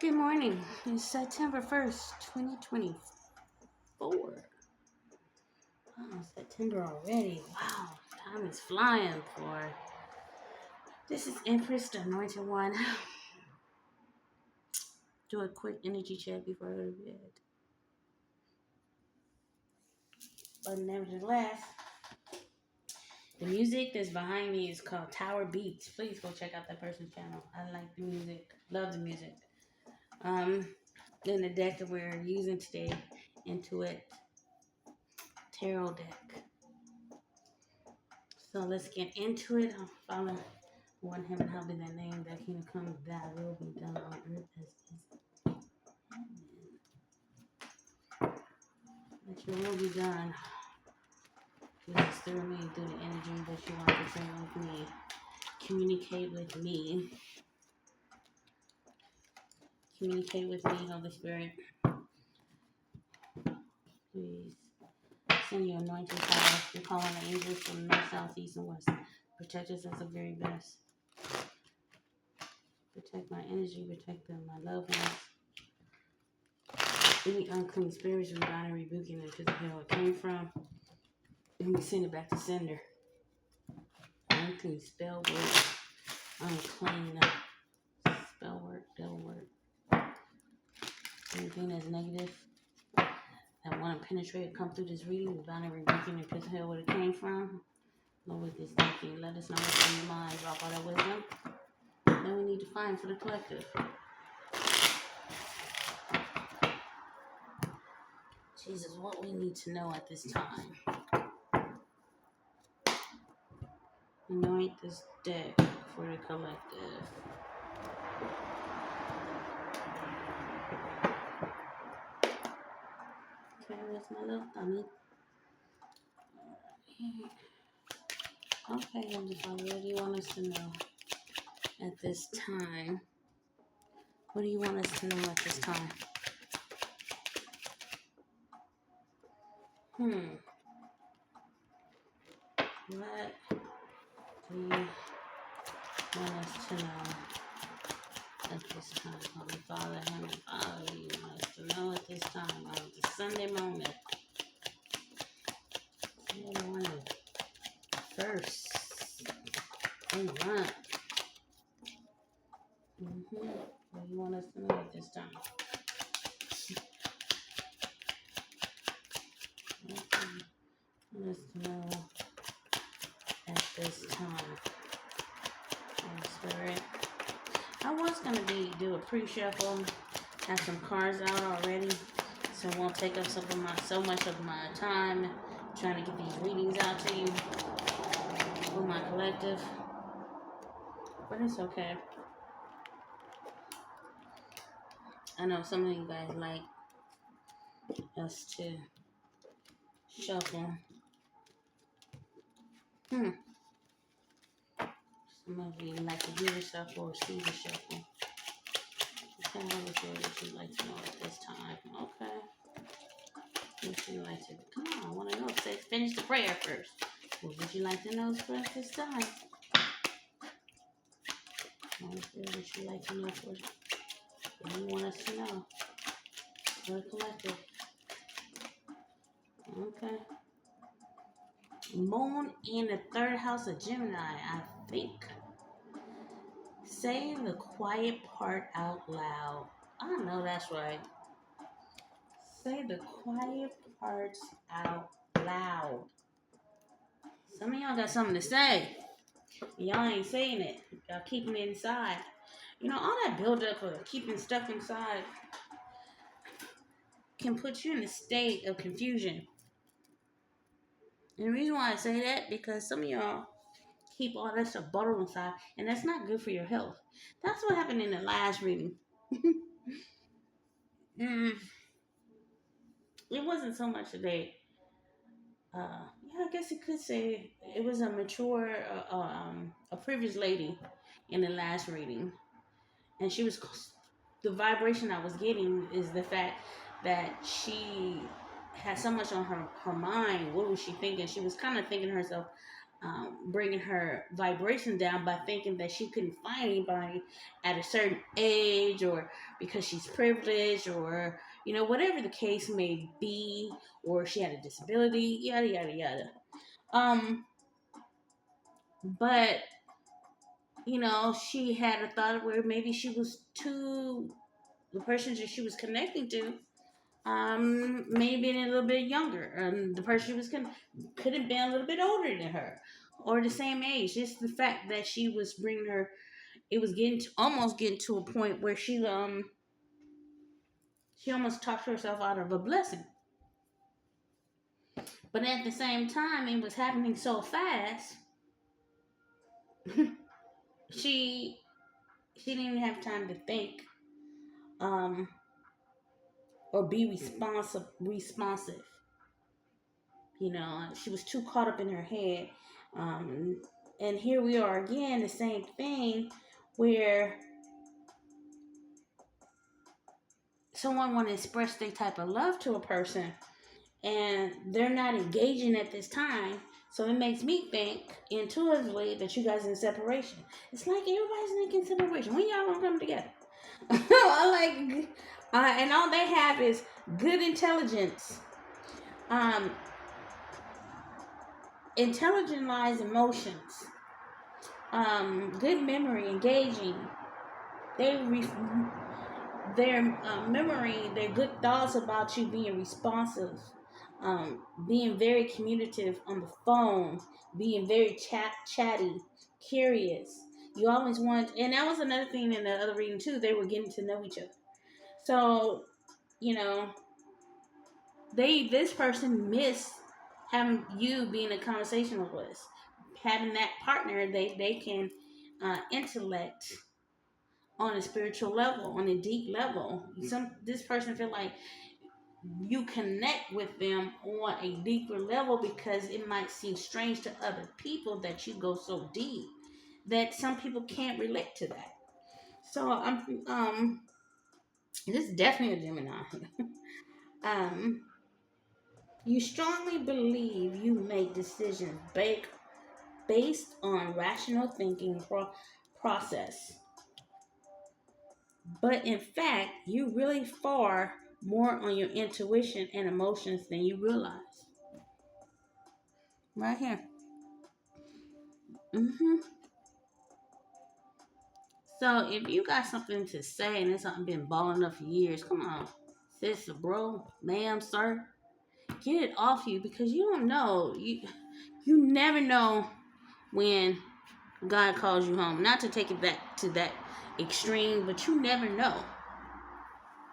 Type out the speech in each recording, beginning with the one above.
Good morning. It's September 1st, 2024. Oh, September already. Wow, time is flying for. This is Empress, the Anointed One. Do a quick energy check before I go to bed. But nevertheless, the music that's behind me is called Tower Beats. Please go check out that person's channel. I like the music. Love the music. Then the deck that we're using today, Intuit Tarot deck. So let's get into it. I'll follow one heaven, how be that name, that kingdom come, that will be done on earth as is in heaven. That your will be done. Please through me, through the energy that you want to share with me. Communicate with me. Communicate with me, Holy Spirit. Please send your anointing power. We call on the angels from the north, south, east, and west. Protect us as the very best. Protect my energy, protect them, my loved ones. Any unclean spirits, we bind and rebuking it because of where it came from. And we send it back to sender. Unclean spell work. Unclean spell work, devil work. Anything that's negative that want to penetrate, come through this reading, we bind and rebuking it because of where it came from. Lord, with this thinking, let us know what's in your mind. Drop all that wisdom that we need to find for the collective. Jesus, what we need to know at this time. Anoint this deck for the collective. Okay, where's my little dummy? Okay, Heavenly Father, what do you want us to know at this time? What do you want us to know at this time? What do you want us to know at this time? Holy Father, Heavenly Father, what do you want us to know at this time on the Sunday moment? Sunday morning. First. In the month. What do you want us to know at this time? Want us to know at this time. Holy Spirit. I was gonna do a pre-shuffle, have some cards out already, so it won't take up so much of my time trying to get these readings out to you for my collective. But it's okay. I know some of you guys like us to shuffle. Some of you like to hear the shuffle or see the shuffle. Okay, what you'd like to know at this time. Okay. What you like to come on, I want to know. Say finish the prayer first. What would you like to know for this time? What would you like to know for what you want us to know? For the collective. Okay. Moon in the third house of Gemini, I think. Say the quiet part out loud. I know that's right. Say the quiet parts out loud. Some of y'all got something to say. Y'all ain't saying it. Y'all keeping it inside. You know, all that buildup of keeping stuff inside can put you in a state of confusion. And the reason why I say that, because some of y'all keep all that stuff bottled inside, and that's not good for your health. That's what happened in the last reading. It wasn't so much that they, I guess you could say it was a mature, a previous lady in the last reading. And she was, the vibration I was getting is the fact that she had so much on her mind. What was she thinking? She was kind of thinking to herself, bringing her vibration down by thinking that she couldn't find anybody at a certain age, or because she's privileged, or whatever the case may be, or she had a disability, yada yada yada. But she had a thought where maybe she was too the person that she was connecting to maybe a little bit younger, and the person she was could have been a little bit older than her, or the same age. Just the fact that she was bringing her, it was almost getting to a point where she almost talked herself out of a blessing. But at the same time, it was happening so fast. she didn't even have time to think, um, or be responsive. She was too caught up in her head. And here we are again, the same thing, where someone want to express their type of love to a person, and they're not engaging at this time. So it makes me think intuitively that you guys in separation. It's like everybody's thinking separation. When y'all gonna come together? And all they have is good intelligence. Intelligent emotions, good memory, engaging. Their memory, their good thoughts about you being responsive, being very communicative on the phone, being very chatty, curious. You always want, and that was another thing in the other reading too. They were getting to know each other. So, this person missed having you being a conversationalist, having that partner they can intellect on a spiritual level, on a deep level. This person feel like you connect with them on a deeper level, because it might seem strange to other people that you go so deep that some people can't relate to that. So this is definitely a Gemini. You strongly believe you make decisions based on rational thinking process. But in fact, you really far more on your intuition and emotions than you realize. Right here. So if you got something to say and it's something been balling up for years, come on, sis, bro, ma'am, sir, get it off you, because you don't know. You never know when God calls you home. Not to take it back to that extreme, but you never know.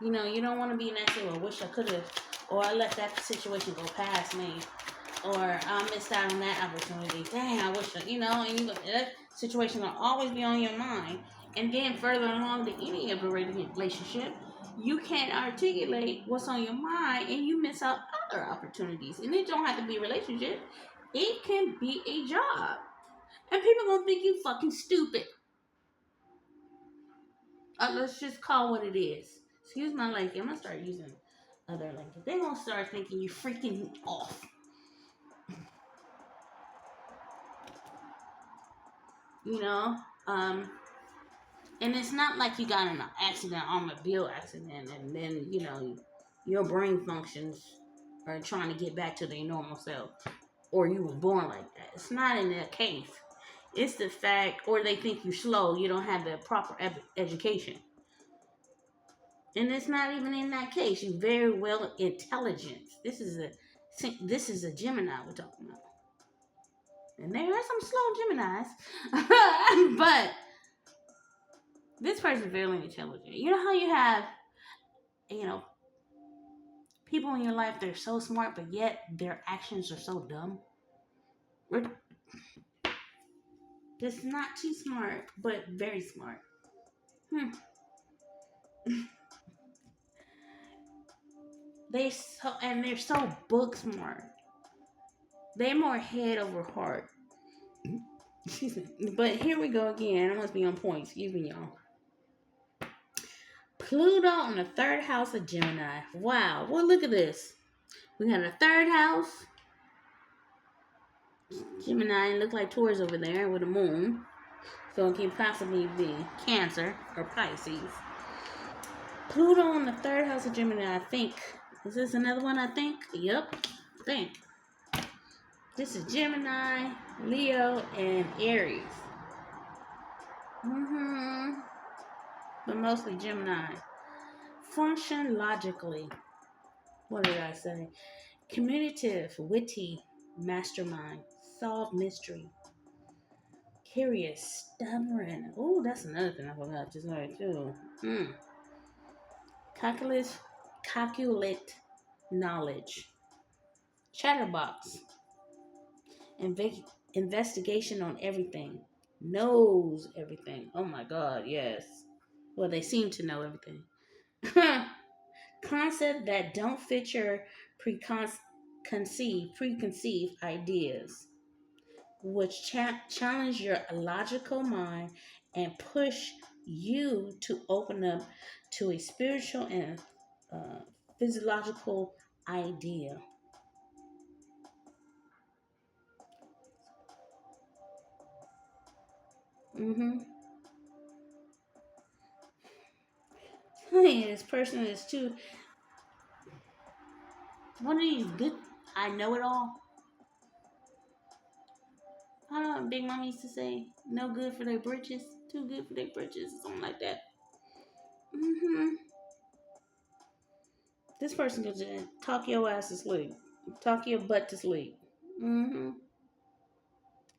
You don't want to be in that situation. I wish I could have, or I let that situation go past me, or I missed out on that opportunity. Dang, I wish and that situation will always be on your mind. And then further along the any of a relationship, you can't articulate what's on your mind, and you miss out other opportunities. And it don't have to be a relationship. It can be a job. And people gonna think you fucking stupid. Let's just call what it is. Excuse my language. I'm gonna start using other language. They're gonna start thinking you freaking off. And it's not like you got in an accident, automobile accident, and then your brain functions are trying to get back to their normal self, or you was born like that. It's not in that case. It's the fact, or they think you slow, you don't have the proper education. And it's not even in that case. You're very well intelligent. This is a Gemini we're talking about. And there are some slow Geminis. But this person is very intelligent. You know how you have, people in your life, they're so smart, but yet their actions are so dumb? Just not too smart, but very smart. They're so book smart. They're more head over heart. But here we go again. I must be on point. Excuse me, y'all. Pluto in the third house of Gemini. Wow. Well, look at this. We got a third house Gemini look like Taurus over there with a moon. So it can possibly be Cancer or Pisces. Pluto in the third house of Gemini, I think. Is this another one, I think? Yep, I think. This is Gemini, Leo, and Aries. But mostly Gemini. Function logically. What did I say? Communicative, witty, mastermind, solve mystery. Curious, stubborn. Oh, that's another thing I forgot just right too. Calculate knowledge. Chatterbox. Investigation on everything. Knows everything. Oh my God, yes. Well, they seem to know everything. Concept that don't fit your preconceived ideas, which challenge your logical mind and push you to open up to a spiritual and physiological idea. Hey, this person is too. One of these good. I know it all. I don't know. Big Mama used to say, "No good for their britches, too good for their britches," something like that. This person could just talk your ass to sleep, talk your butt to sleep. And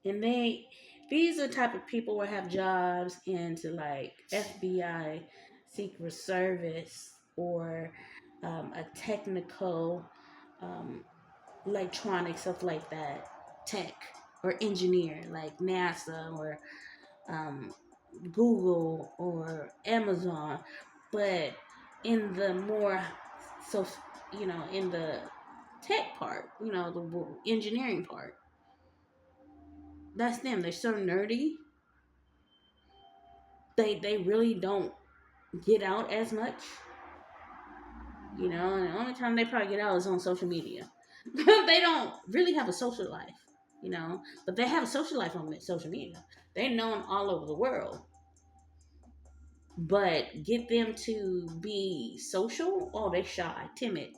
these are the type of people who have jobs into like FBI, Secret Service, or a technical, electronic stuff like that, tech or engineer like NASA or um, Google or Amazon, but in the more so in the tech part, the engineering part. That's them. They're so nerdy. They really don't get out as much. And the only time they probably get out is on social media. They don't really have a social life, but they have a social life on social media. They're known all over the world. But get them to be social, oh, they shy, timid.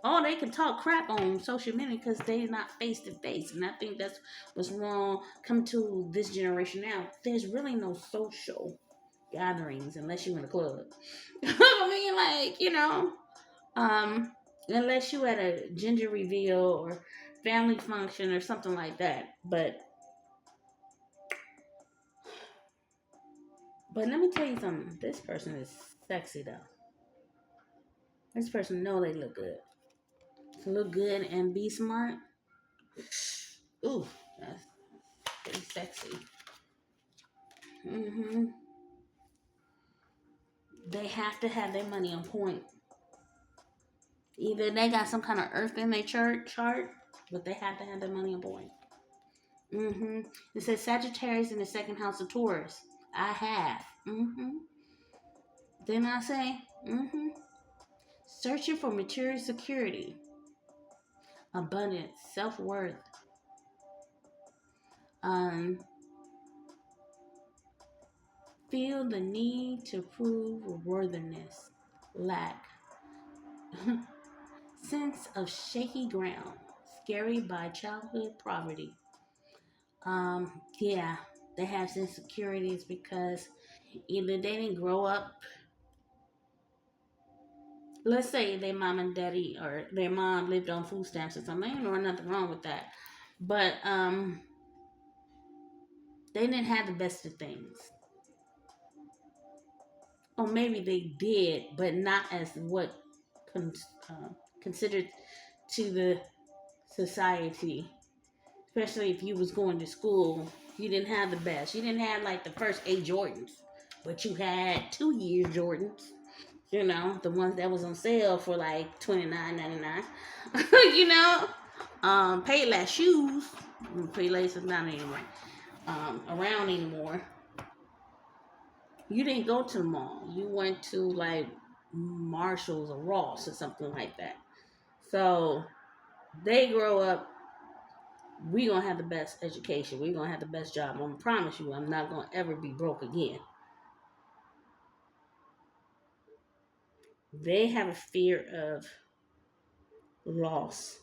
Oh, they can talk crap on social media because they're not face to face. And I think that's what's wrong. Come to this generation now. There's really no social gatherings unless you're in a club. I mean, unless you at a gender reveal or family function or something like that. But let me tell you something. This person is sexy though. This person know they look good. To look good and be smart. Ooh, that's pretty sexy. They have to have their money on point. Either they got some kind of earth in their chart, but they have to have their money on point. It says Sagittarius in the second house of Taurus. I have. Didn't I say? Searching for material security, abundance, self-worth. Feel the need to prove worthiness. Lack. Sense of shaky ground. Scary by childhood poverty. Yeah, they have insecurities because either they didn't grow up. Let's say their mom and daddy or their mom lived on food stamps or something. Ain't nothing wrong with that. But they didn't have the best of things. Or maybe they did, but not as what considered to the society. Especially if you was going to school, you didn't have the best. You didn't have like the first 8 Jordans, but you had 2-year Jordans. The ones that was on sale for like $29.99. Payless shoes. Payless is not anymore around anymore. You didn't go to the mall. You went to like Marshalls or Ross or something like that. So they grow up we're going to have the best education. We're going to have the best job. I'm going to promise you, I'm not going to ever be broke again. They have a fear of loss.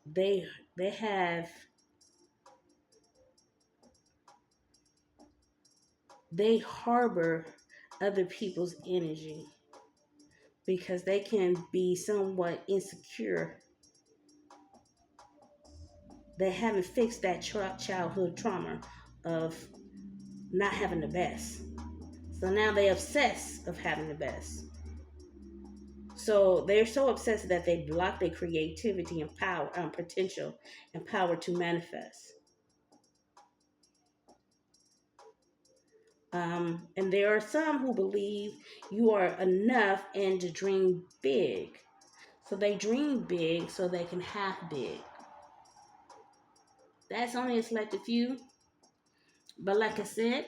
They have, they harbor other people's energy because they can be somewhat insecure. They haven't fixed that childhood trauma of not having the best. So now they obsess of having the best. So they're so obsessed that they block their creativity and power, potential and power to manifest. And there are some who believe you are enough and to dream big. So they dream big so they can have big. That's only a selected few. But like I said,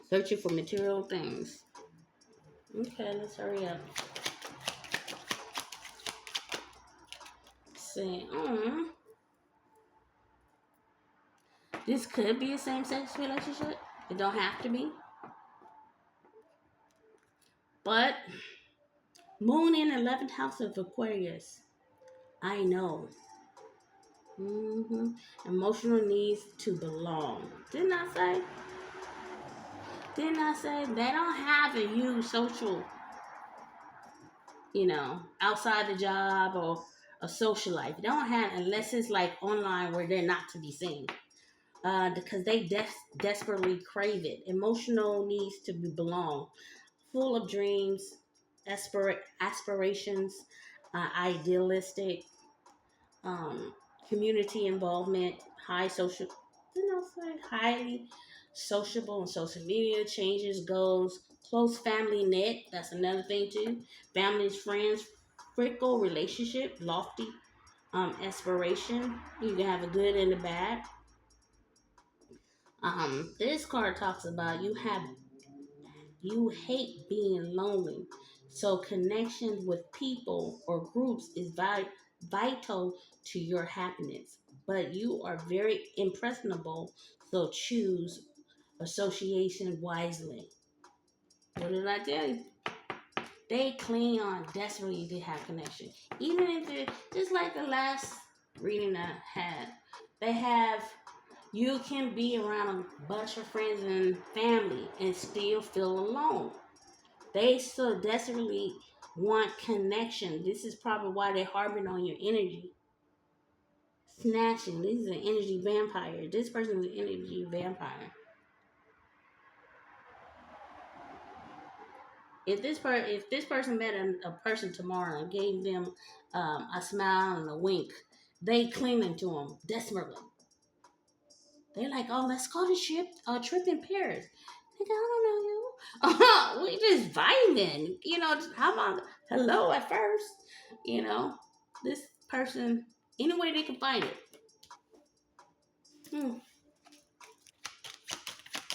searching for material things. Okay, let's hurry up. See, this could be a same-sex relationship. It don't have to be. But Moon in 11th house of Aquarius. I know. Emotional needs to belong. Didn't I say? Didn't I say? They don't have a huge social, outside the job or a social life. They don't have, unless it's like online where they're not to be seen. Because they desperately crave it. Emotional needs to belong. Full of dreams, aspirations, idealistic, community involvement, highly sociable on social media, changes, goals, close family net. That's another thing too. Families, friends, fickle relationship, lofty aspiration. You can have a good and a bad. This card talks about you hate being lonely. So connection with people or groups is vital to your happiness. But you are very impressionable, so choose association wisely. What did I tell you? They cling on desperately to have connection. Even if it, just like the last reading I had, they have, you can be around a bunch of friends and family and still feel alone. They so desperately want connection. This is probably why they're harboring on your energy. Snatching. This is an energy vampire. This person is an energy vampire. If this person met a person tomorrow and gave them a smile and a wink, they clinging to them desperately. They're like, oh, let's go to trip in Paris. Nigga, I don't know you. We just vibing. How about hello at first? This person, any way they can find it.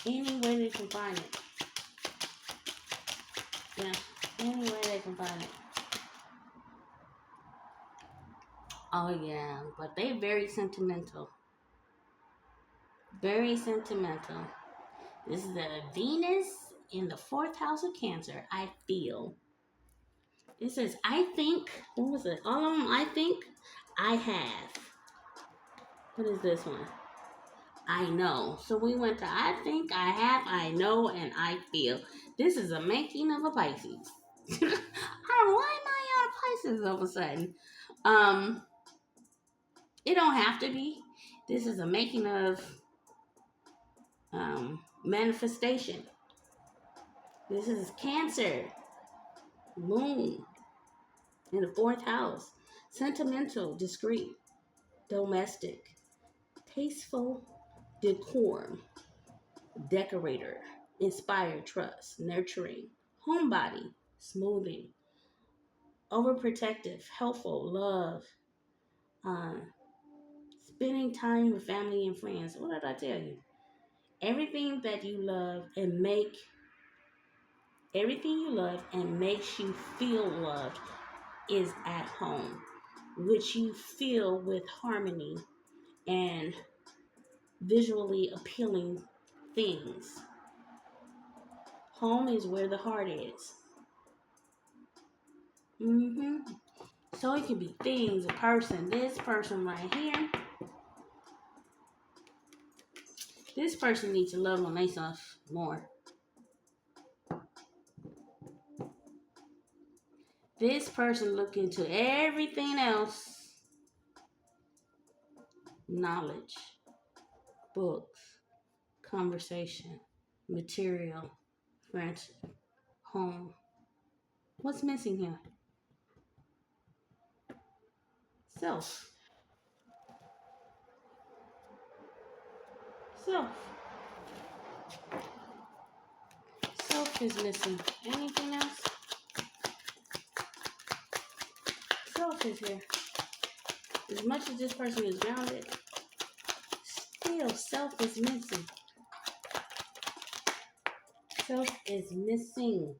Any way they can find it. Yeah, any way they can find it. Oh, yeah, but they very sentimental. Very sentimental. This is the Venus in the 4th house of Cancer. I feel. It says, I think, what was it? All of them, I think, I have. What is this one? I know. So we went to I think, I have, I know, and I feel. This is a making of a Pisces. I don't know, why am I on Pisces all of a sudden? It don't have to be. This is a making of manifestation. This is Cancer. Moon in the 4th house. Sentimental, discreet, domestic, tasteful, decorum, decorator, inspired, trust, nurturing, homebody, smoothing, overprotective, helpful, love, spending time with family and friends. What did I tell you? Everything you love and makes you feel loved is at home. which you feel with harmony and visually appealing things. Home is where the heart is. So it can be things, a person. This person right here. This person needs to love on themselves more. This person look into everything else. Knowledge, books, conversation, material, friendship, home. What's missing here? Self. Self. Self is missing. Anything else? Self is here. As much as this person is grounded, still self is missing. Self is missing.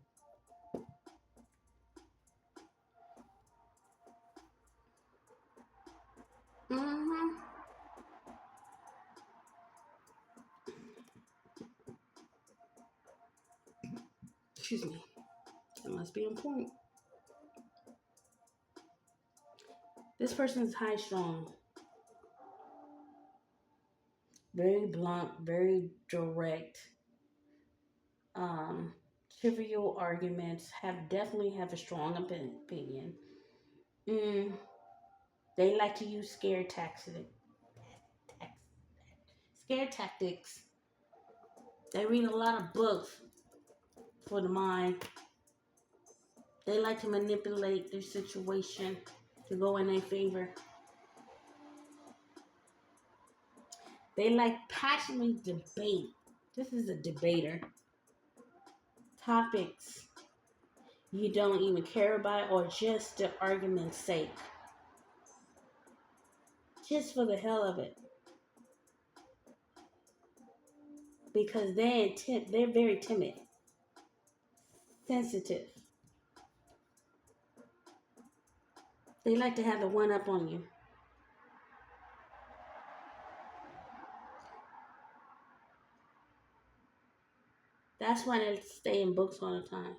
Excuse me. That must be on point. This person is high strung. Very blunt, very direct. Trivial arguments definitely have a strong opinion. They like to use scare tactics. Scare tactics. They read a lot of books for the mind. They like to manipulate their situation to go in their favor. They like passionately debate. This is a debater. Topics you don't even care about or just the argument's sake. Just for the hell of it. Because they're very timid. Sensitive. They like to have the one up on you. That's why they stay in books all the time.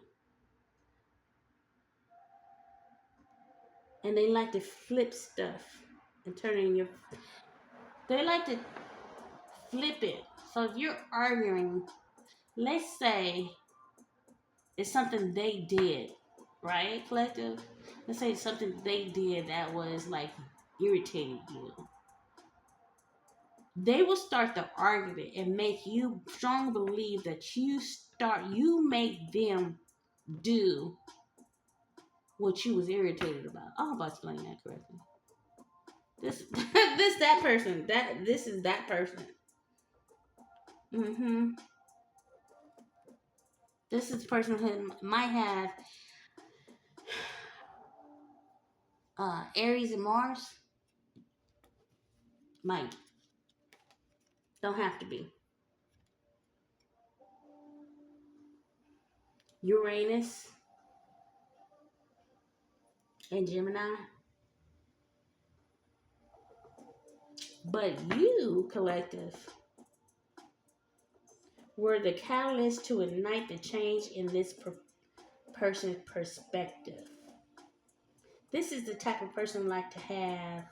And they like to flip stuff and turn it in your... They like to flip it. So if you're arguing, let's say it's something they did, right, collective? Let's say it's something they did that was like irritating you. They will start the argument and make you strongly believe that you make them do what you was irritated about. I hope I explained that correctly. This that person. This is that person. This is the person who might have Aries and Mars. Might. Don't have to be. Uranus and Gemini. But you, collective, were the catalyst to ignite the change in this person's perspective. This is the type of person like to have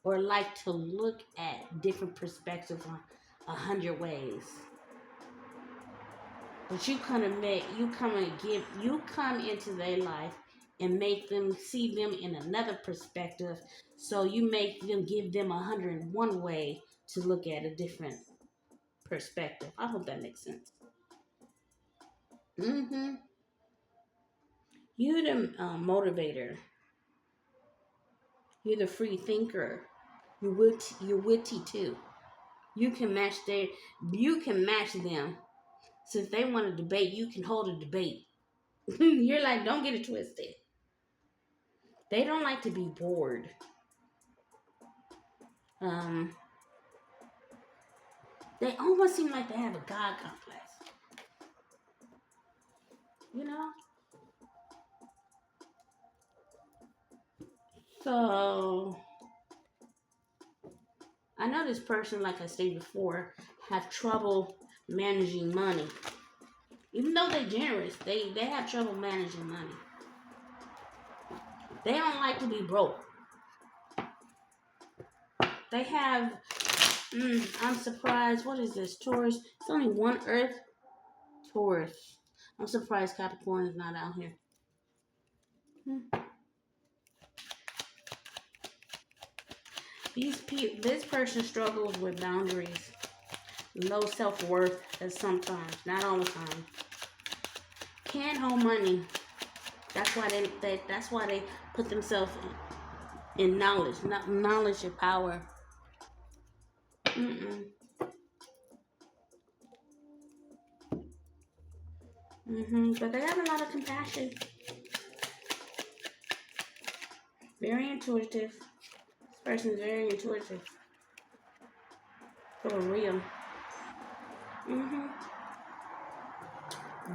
or like to look at different perspectives on 100 ways. But you come into their life and make them see them in another perspective. So you make them give them 101 way to look at a different perspective. I hope that makes sense. You're the motivator. You're the free thinker. You're witty too. You can match them. So if they want to debate, you can hold a debate. You're like, don't get it twisted. They don't like to be bored. They almost seem like they have a God complex. You know? So I know this person, like I stated before, have trouble managing money. Even though they're generous, they have trouble managing money. They don't like to be broke. They have, I'm surprised. What is this? Taurus. It's only one Earth. Taurus. I'm surprised Capricorn is not out here. This person struggles with boundaries, low self-worth at sometimes, not all the time. Can't hold money. That's why they put themselves in knowledge. Knowledge is power. Mm-mm. But they have a lot of compassion. Very intuitive. This person is very intuitive. For real.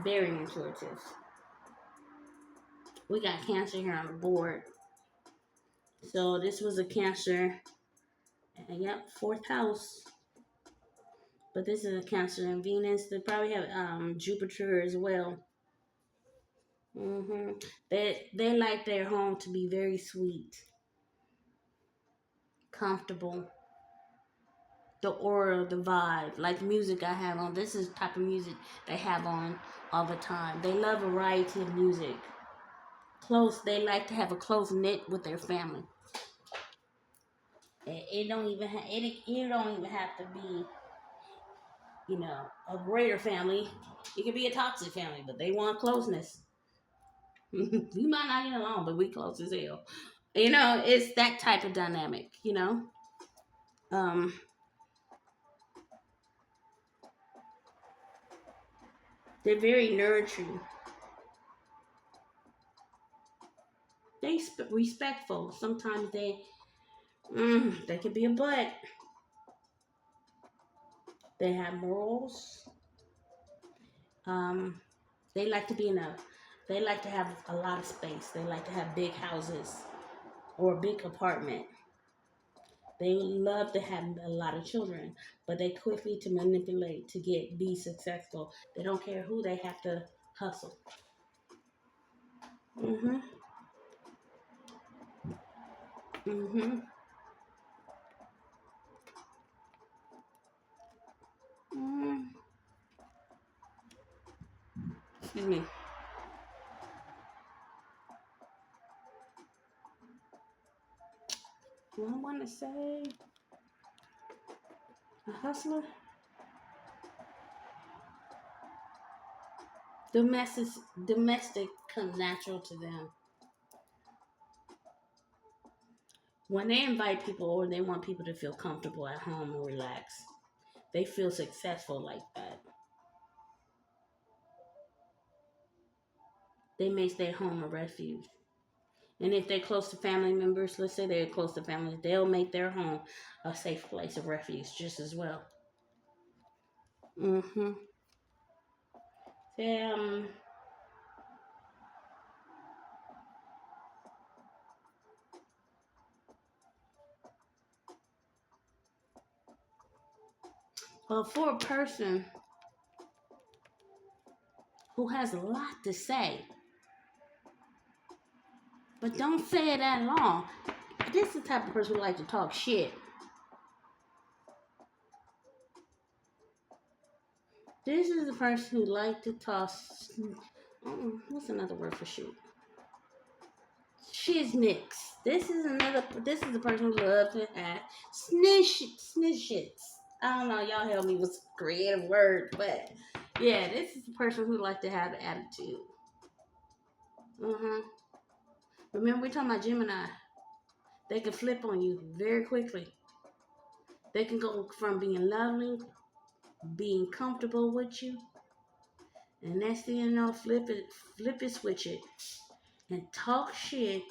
Very intuitive. We got Cancer here on the board. So this was a Cancer. Yep, fourth house. But this is a Cancer and Venus. They probably have Jupiter as well. They like their home to be very sweet, comfortable. The aura, the vibe, like music I have on. This is the type of music they have on all the time. They love a variety of music. Close. They like to have a close knit with their family. It don't even it don't even have to be, a greater family. It could be a toxic family, but they want closeness. We might not get along, but we close as hell. It's that type of dynamic. Um, they're very nurturing. They respectful. Sometimes they could be a butt. They have morals. Um, they like to be they like to have a lot of space. They like to have big houses or a big apartment. They love to have a lot of children, but they quickly to manipulate to be successful. They don't care who they have to hustle. Mhm. Mhm. Mm. Excuse me. What I want to say, a hustler. Domestic, domestic comes natural to them. When they invite people or they want people to feel comfortable at home or relax, they feel successful like that. They make their home a refuge. And if they're close to family members, let's say they're close to family, they'll make their home a safe place of refuge just as well. Mm-hmm. Um, for a person who has a lot to say, but don't say it that long. This is the type of person who likes to talk shit. This is the person who like to toss. What's another word for shit? Shiznix. This is the person who loves to have snitchets. I don't know. Y'all help me with creative words, but yeah, this is the person who like to have attitude. Remember we talking about Gemini. They can flip on you very quickly. They can go from being loving, being comfortable with you, and next thing you know, flip it, switch it, and talk shit,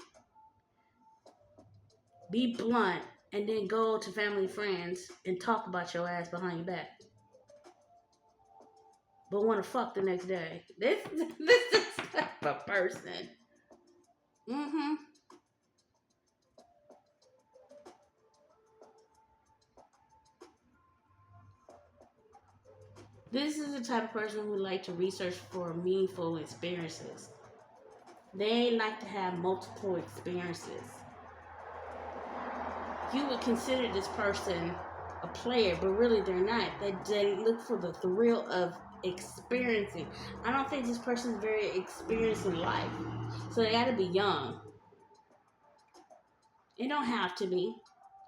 be blunt, and then go to family friends and talk about your ass behind your back. But want to fuck the next day. This is type of person. Mm-hmm. This is the type of person who like to research for meaningful experiences. They like to have multiple experiences. You would consider this person a player, but really they're not. They look for the thrill of experiencing. I don't think this person is very experienced in life. So they got to be young. It don't have to be.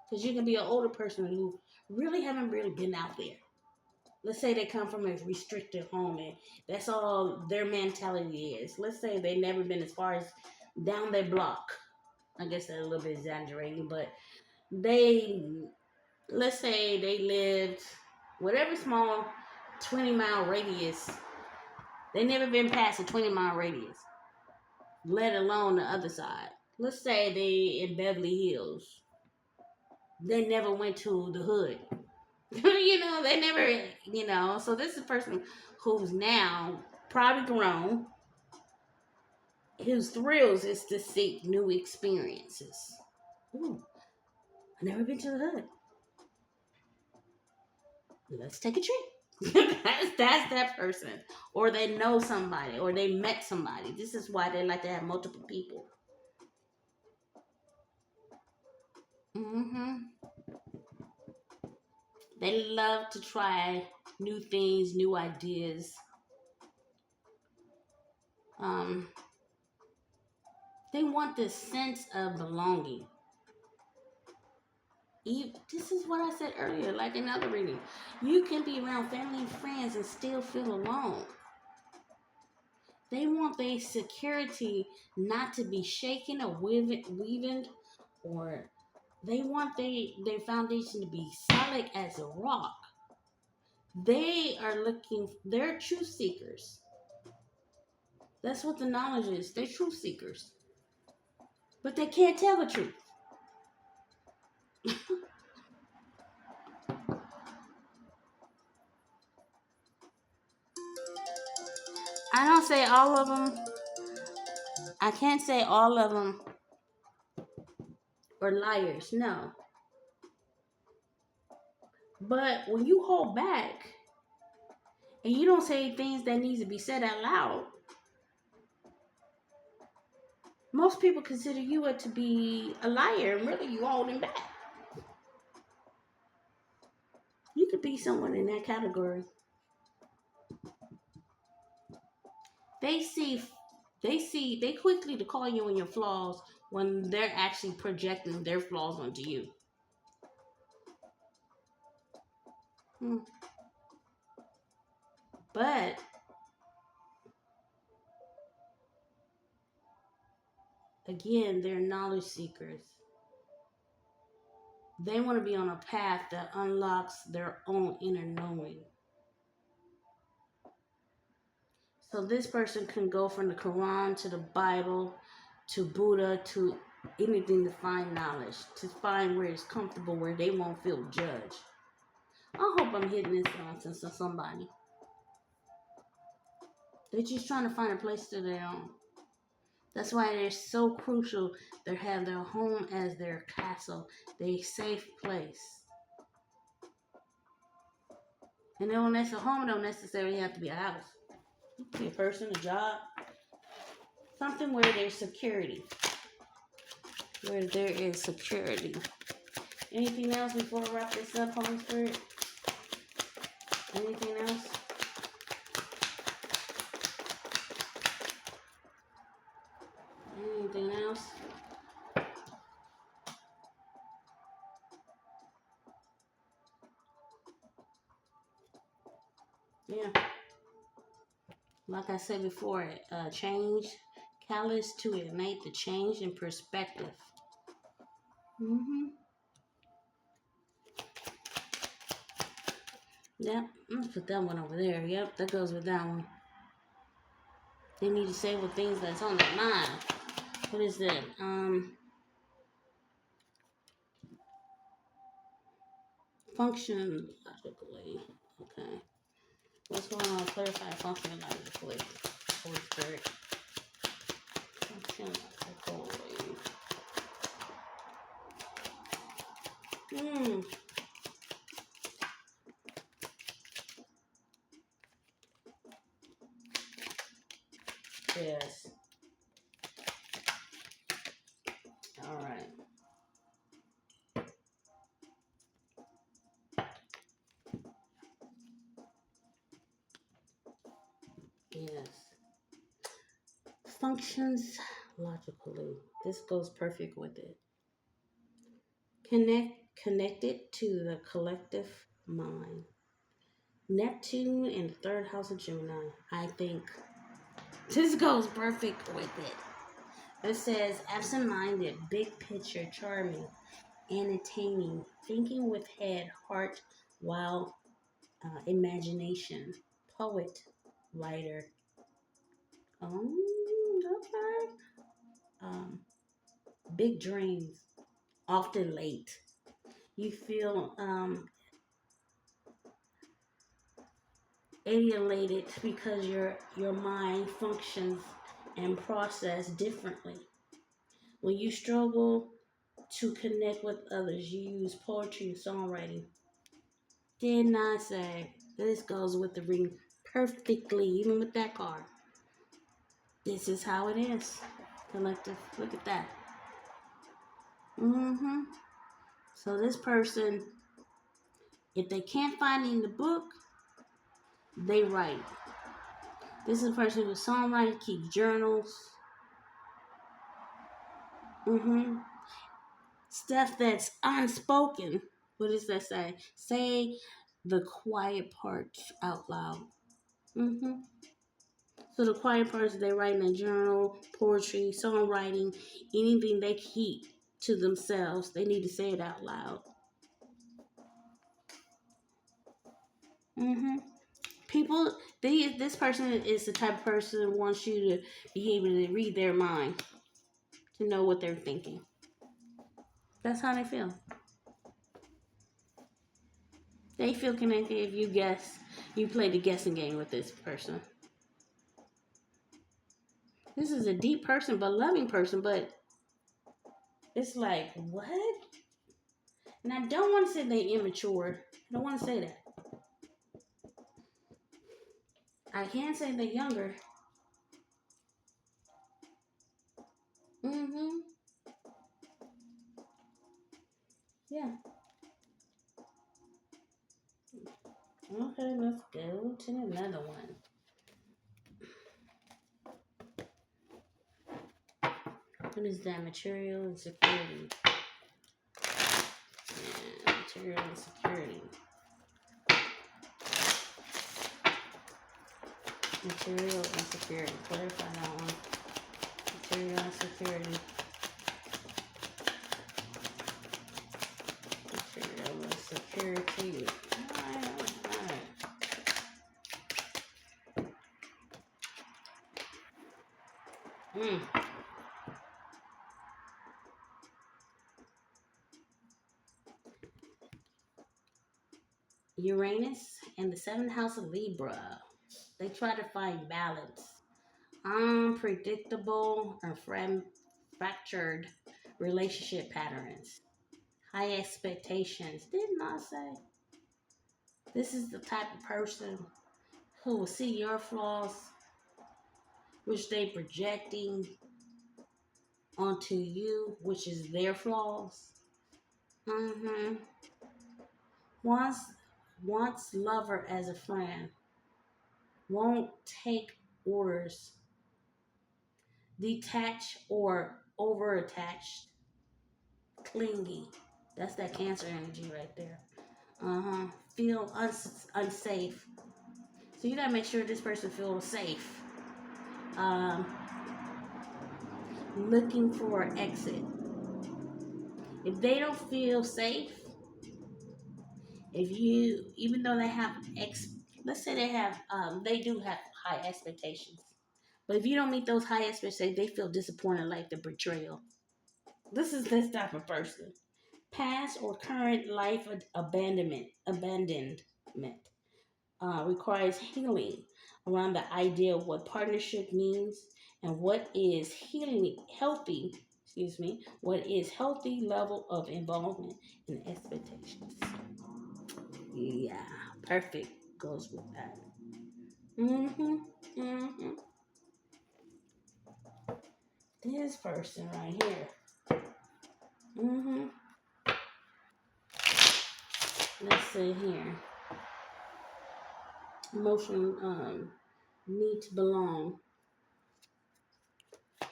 Because you can be an older person who really haven't really been out there. Let's say they come from a restricted home and that's all their mentality is. Let's say they've never been as far as down their block. I guess that's a little bit exaggerating, but let's say they lived whatever small 20-mile radius. They never been past a 20-mile radius, let alone the other side. Let's say they in Beverly Hills. They never went to the hood. They never, so this is a person who's now probably grown, whose thrills is to seek new experiences. Ooh, I've never been to the hood. Let's take a trip. that's that person. Or they know somebody, or they met somebody. This is why they like to have multiple people. They love to try new things, new ideas. They want this sense of belonging. This is what I said earlier, like another reading. You can be around family and friends and still feel alone. They want their security not to be shaken or weakened, or they want their foundation to be solid as a rock. They're truth seekers. That's what the knowledge is. They're truth seekers. But they can't tell the truth. I don't say all of them. I can't say all of them are liars. No. But when you hold back and you don't say things that needs to be said out loud, most people consider you to be a liar, and really you holding back. You could be someone in that category. They quickly to call you on your flaws when they're actually projecting their flaws onto you. But again, they're knowledge seekers. They want to be on a path that unlocks their own inner knowing. So this person can go from the Quran to the Bible to Buddha to anything to find knowledge, to find where it's comfortable, where they won't feel judged. I hope I'm hitting this nonsense to somebody. They're just trying to find a place to their own. That's why they're so crucial. They have their home as their castle, their safe place. And a home don't necessarily have to be a house. It could be a person, a job, something where there's security. Where there is security. Anything else before I wrap this up, Holy Spirit? Anything else? Anything else? Yeah. Like I said before, change, catalyst to ignite the change in perspective. Yep, I'm gonna put that one over there. Yep, that goes with that one. They need to say what things that's on their mind. What is that? Function logically. Okay. What's going on? Clarify function logically. Holy Spirit. Function logically. says. All right. Yes. Functions logically. This goes perfect with it. Connected to the collective mind. Neptune in the third house of Gemini. I think this goes perfect with it. It says absent-minded, big picture, charming, entertaining, thinking with head, heart, wild imagination, poet, writer. Okay. Um, big dreams, often late. You feel alienated because your mind functions and process differently. When you struggle to connect with others, you use poetry and songwriting. Did not say this goes with the ring perfectly, even with that card. This is how it is. Collective. Look at that. So this person, if they can't find it in the book, they write. This is a person who's songwriting, keeps journals. Stuff that's unspoken. What does that say? Say the quiet parts out loud. So the quiet parts, they write in a journal, poetry, songwriting, anything they keep to themselves. They need to say it out loud. People, this person is the type of person who wants you to be able to read their mind, to know what they're thinking. That's how they feel. They feel connected if you guess, you play the guessing game with this person. This is a deep person, but loving person, but it's like, what? And I don't want to say they're immature. I don't want to say that. I can say they're younger. Yeah. Okay, let's go to another one. What is that? Material and security. Yeah, material and security. Material and security. Clarify that one. Material and security. Material and security. Alright. Uranus and the seventh house of Libra. They try to find balance. Unpredictable or fractured relationship patterns. High expectations. Didn't I say? This is the type of person who will see your flaws, which they projecting onto you, which is their flaws. Wants lover as a friend. Won't take orders. Detached or over attached. Clingy. That's that Cancer energy right there. Feel unsafe. So you gotta make sure this person feels safe. Looking for an exit. If they don't feel safe, even though they have let's say they do have high expectations, but if you don't meet those high expectations, they feel disappointed, like the betrayal. This is this type of person. Past or current life abandonment requires healing around the idea of what partnership means and what is what is healthy level of involvement and expectations. Yeah, perfect goes with that. This person right here. Let's see here. Emotion, need to belong.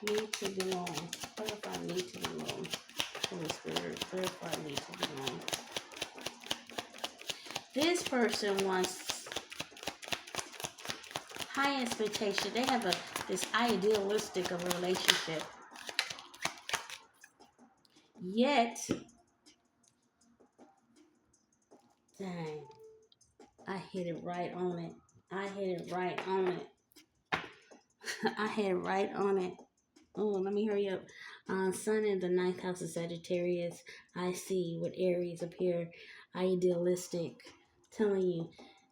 Need to belong. Clarify need to belong. Holy Spirit, clarify need to belong. This person wants high expectation. They have this idealistic of a relationship. Yet, dang, I hit it right on it. I hit it right on it. I hit it right on it. Oh, let me hurry up. Sun in the ninth house of Sagittarius. I see with Aries appear idealistic. Telling you,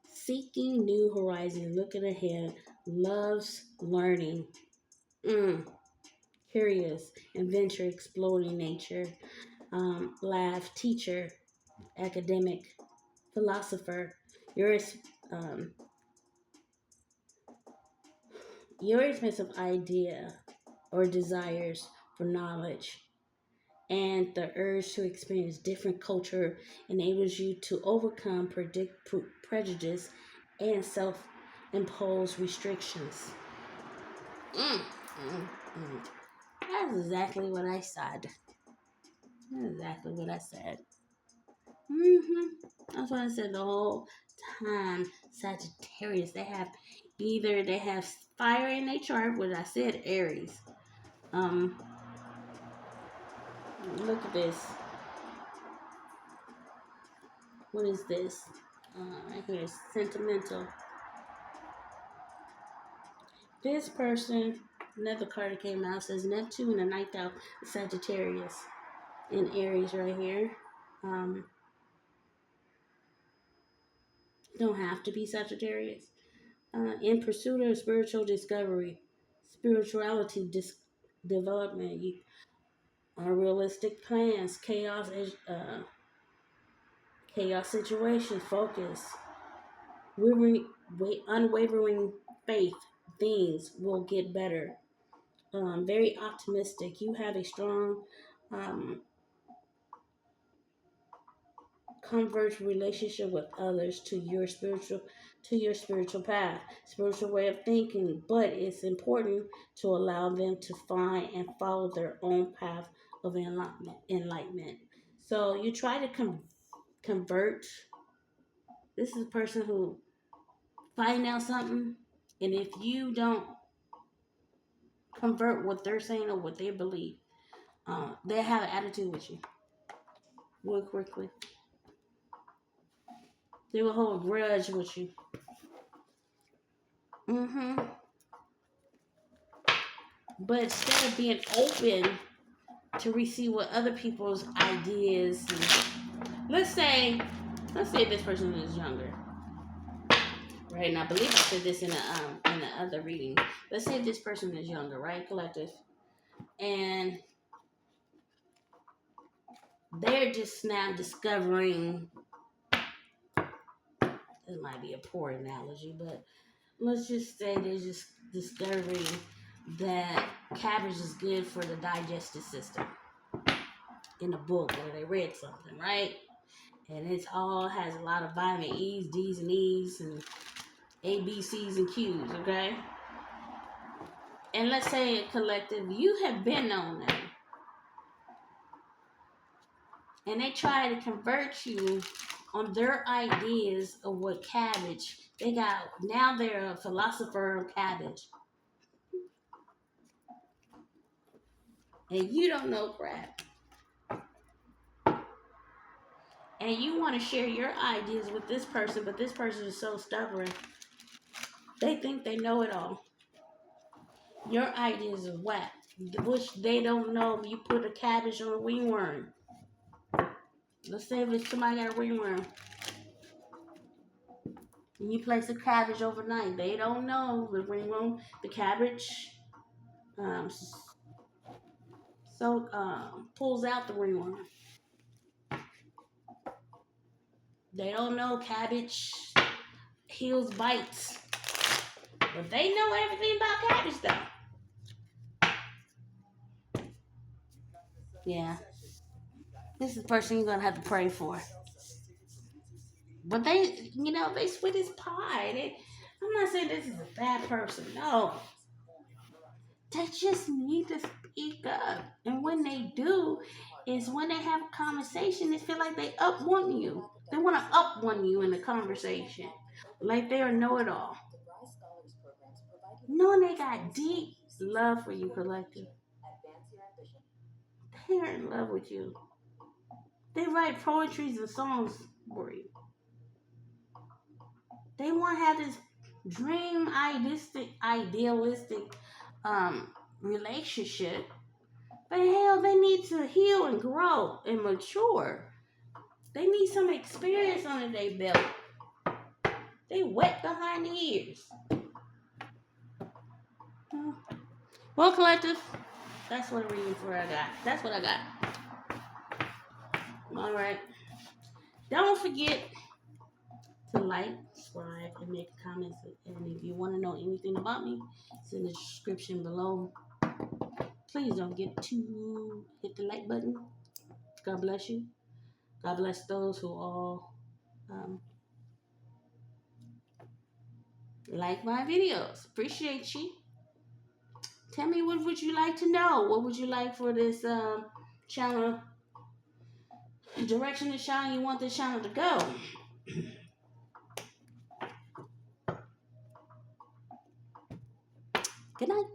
seeking new horizons, looking ahead, loves learning. Curious, adventure, exploring nature. Laugh, teacher, academic, philosopher. Your expensive idea or desires for knowledge and the urge to experience different culture enables you to overcome prejudice and self-imposed restrictions. That's exactly what I said. That's exactly what I said. That's what I said the whole time. Sagittarius, they have fire in their chart, which I said Aries. Look at this. What is this? Right here, sentimental. This person, another card that came out says Neptune in the ninth house, Sagittarius in Aries right here. Don't have to be Sagittarius. In pursuit of spiritual discovery, spirituality development, realistic plans, chaos situation, focus, unwavering faith, things will get better. Very optimistic. You have a strong converge relationship with others to your spiritual path, spiritual way of thinking, but it's important to allow them to find and follow their own path of enlightenment. So you try to convert. This is a person who find out something, and if you don't convert what they're saying or what they believe, they have an attitude with you real quickly. They will hold a grudge with you. But instead of being open to receive what other people's ideas, let's say this person is younger, right? And I believe I said this in the other reading. Let's say this person is younger, right, collective, and they're just now discovering. This might be a poor analogy, but let's just say they're just discovering that cabbage is good for the digestive system in a book or they read something, right? And it all has a lot of vitamin E's, D's, and E's, and A, B, C's, and Q's, okay? And let's say a collective, you have been on that. And they try to convert you on their ideas of what cabbage, now they're a philosopher of cabbage. And you don't know crap. And you want to share your ideas with this person, but this person is so stubborn. They think they know it all. Your ideas are whack, which they don't know. You put a cabbage on a ringworm. Let's say if somebody got a ringworm, and you place a cabbage overnight. They don't know the ringworm, the cabbage, pulls out the ringworm. They don't know cabbage heals bites, but they know everything about cabbage though. Yeah. This is the person you're gonna have to pray for. But they, they sweet as pie. I'm not saying this is a bad person. No, they just need to speak up. And when they do, is when they have a conversation, they feel like they up one you. They want to up one you in the conversation, like they're a know-it-all. Knowing they got deep love for you, collective. They're in love with you. They write poetries and songs for you. They want to have this dream, idealistic relationship. But hell, they need to heal and grow and mature. They need some experience under their belt. They wet behind the ears. Well, collective, that's what I'm reading for. That's what I got. All right. Don't forget to like, subscribe, and make comments. And if you want to know anything about me, it's in the description below. Please don't forget to hit the like button. God bless you. God bless those who all like my videos. Appreciate you. Tell me, what would you like to know? What would you like for this channel? Direction the channel you want this channel to go. Good night.